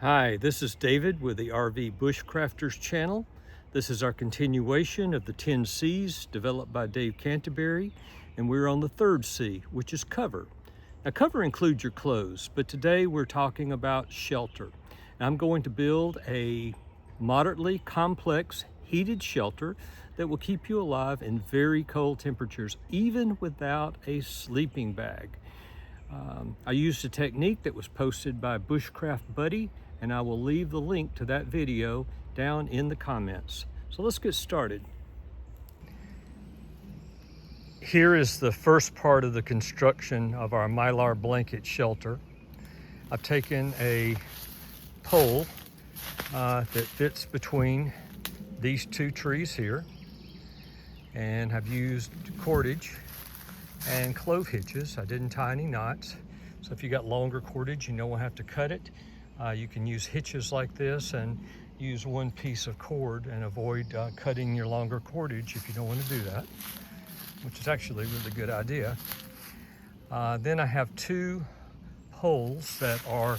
Hi, this is David with the RV Bushcrafters channel. This is our continuation of the 10 C's developed by Dave Canterbury, and we're on the third C, which is cover. Now, cover includes your clothes, but today we're talking about shelter. Now, I'm going to build a moderately complex heated shelter that will keep you alive in very cold temperatures, even without a sleeping bag. I used a technique that was posted by Bushcraft Buddy, and I will leave the link to that video down in the comments. So let's get started. Here is the first part of the construction of our Mylar blanket shelter. I've taken a pole that fits between these two trees here, and I've used cordage and clove hitches. I didn't tie any knots, so if you got longer cordage, you don't have to cut it. You can use hitches like this and use one piece of cord and avoid cutting your longer cordage if you don't want to do that, which is actually a really good idea. Then I have two poles that are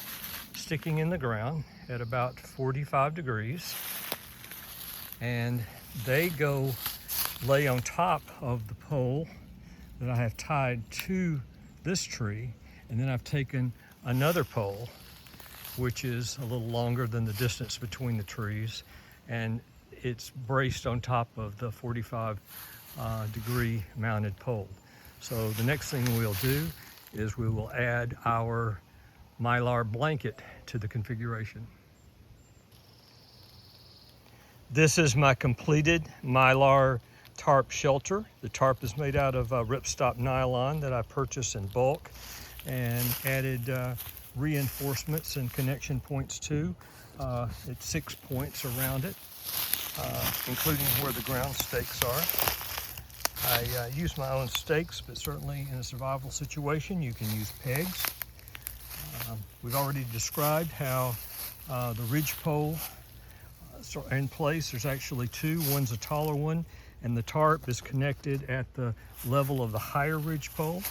sticking in the ground at about 45 degrees, and they lay on top of the pole that I have tied to this tree, and then I've taken another pole which is a little longer than the distance between the trees, and it's braced on top of the 45 degree mounted pole. So the next thing we'll do is we will add our Mylar blanket to the configuration. This is my completed Mylar tarp shelter. The tarp is made out of ripstop nylon that I purchased in bulk and added reinforcements and connection points to. It's 6 points around it, including where the ground stakes are. I use my own stakes, but certainly in a survival situation you can use pegs. We've already described how the ridge pole in place. There's actually two. One's a taller one, and the tarp is connected at the level of the higher ridge pole,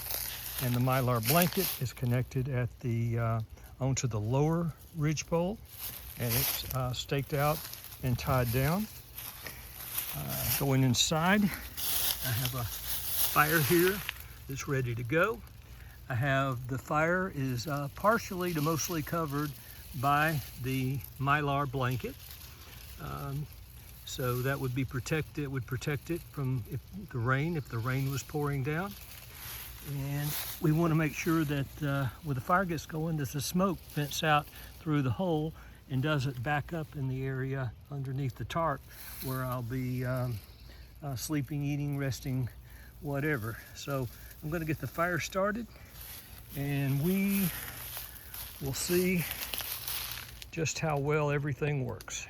and the Mylar blanket is connected at the onto the lower ridge pole, and it's staked out and tied down. Going inside, I have a fire here that's ready to go. I have the fire is partially to mostly covered by the Mylar blanket. So that would be protected. It would protect it from if the rain was pouring down. And we want to make sure that when the fire gets going, that the smoke vents out through the hole and doesn't back up in the area underneath the tarp where I'll be sleeping, eating, resting, whatever. So I'm going to get the fire started, and we will see just how well everything works.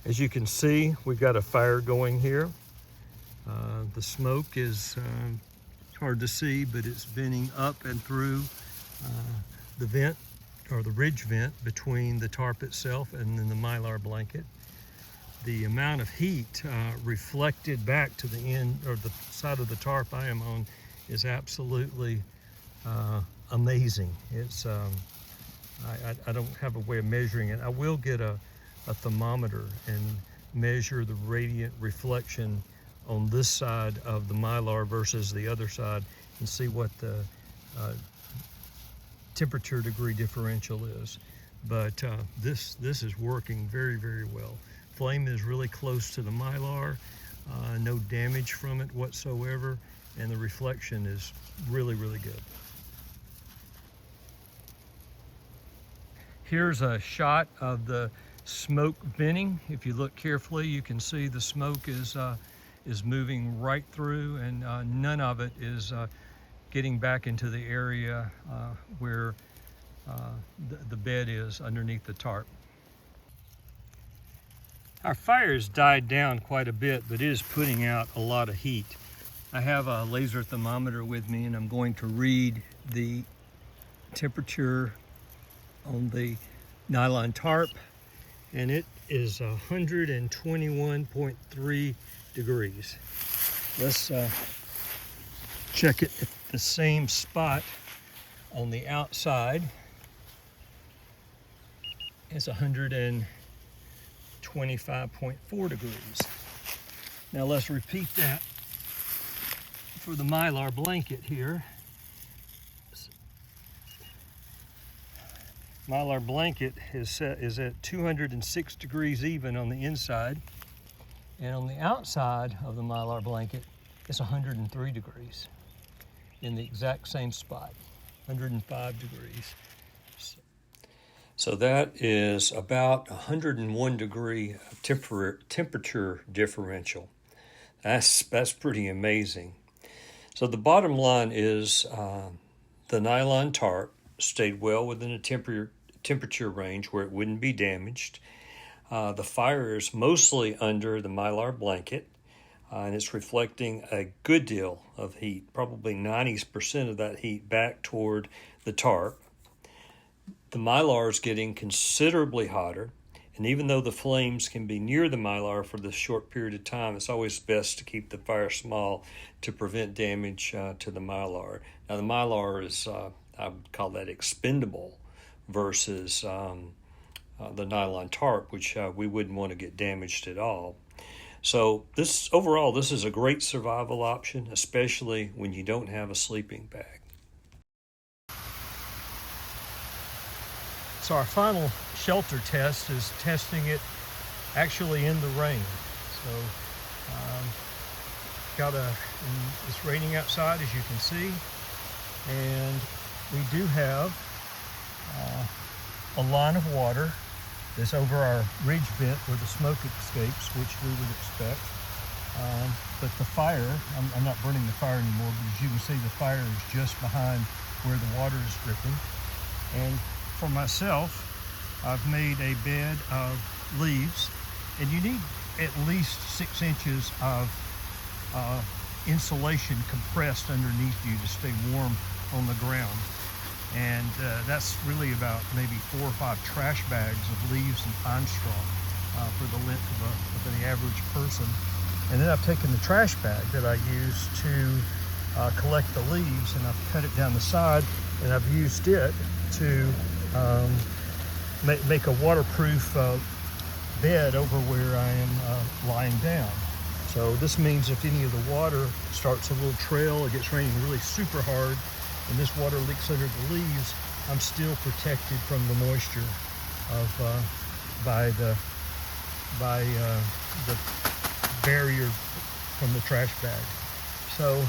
As you can see, we've got a fire going here. The smoke is hard to see, but it's venting up and through the vent, or the ridge vent, between the tarp itself and then the Mylar blanket. The amount of heat reflected back to the end, or the side of the tarp I am on, is absolutely amazing. It's I don't have a way of measuring it. I will get a thermometer and measure the radiant reflection on this side of the Mylar versus the other side and see what the temperature degree differential is. But this is working very, very well. Flame is really close to the Mylar, no damage from it whatsoever, and the reflection is really, really good. Here's a shot of the smoke venting. If you look carefully, you can see the smoke is moving right through, and none of it is getting back into the area where the bed is underneath the tarp. Our fire's died down quite a bit, but it is putting out a lot of heat. I have a laser thermometer with me, and I'm going to read the temperature on the nylon tarp, and it is 121.3 degrees. Let's check it at the same spot on the outside. is 125.4 degrees. Now let's repeat that for the Mylar blanket here. Mylar blanket is at 206 degrees even on the inside, and on the outside of the Mylar blanket it's 103 degrees in the exact same spot, 105 degrees. So that is about 101 degree temperature differential. That's pretty amazing. So the bottom line is the nylon tarp stayed well within a temperature range where it wouldn't be damaged. The fire is mostly under the Mylar blanket, and it's reflecting a good deal of heat, probably 90% of that heat back toward the tarp. The Mylar is getting considerably hotter, and even though the flames can be near the Mylar for this short period of time, it's always best to keep the fire small to prevent damage to the Mylar. Now the Mylar is, I would call that expendable versus the nylon tarp, which we wouldn't want to get damaged at all. So overall, this is a great survival option, especially when you don't have a sleeping bag. So our final shelter test is testing it actually in the rain. So it's raining outside, as you can see, and we do have a line of water that's over our ridge vent where the smoke escapes, which we would expect. But the fire, I'm not burning the fire anymore, but as you can see, the fire is just behind where the water is dripping. And for myself, I've made a bed of leaves, and you need at least 6 inches of insulation compressed underneath you to stay warm on the ground. And that's really about maybe 4 or 5 trash bags of leaves and pine straw for the length of the average person. And then I've taken the trash bag that I use to collect the leaves, and I've cut it down the side, and I've used it to make a waterproof bed over where I am lying down. So this means if any of the water starts a little trail, it gets raining really super hard, and this water leaks under the leaves, I'm still protected from the moisture by the barrier from the trash bag. So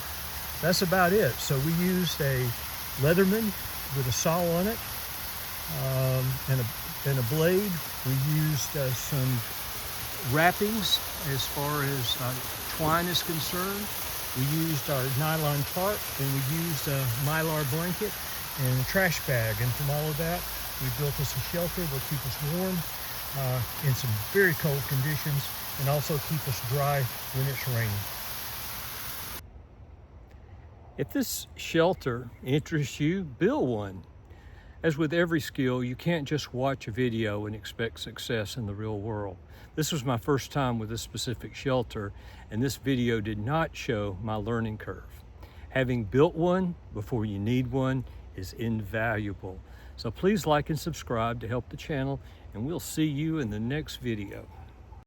that's about it. So we used a Leatherman with a saw on it and a blade. We used some wrappings as far as twine is concerned. We used our nylon tarp, and we used a Mylar blanket and a trash bag. And from all of that, we built us a shelter that will keep us warm in some very cold conditions, and also keep us dry when it's raining. If this shelter interests you, build one. As with every skill, you can't just watch a video and expect success in the real world. This was my first time with this specific shelter, and this video did not show my learning curve. Having built one before you need one is invaluable. So please like and subscribe to help the channel, and we'll see you in the next video.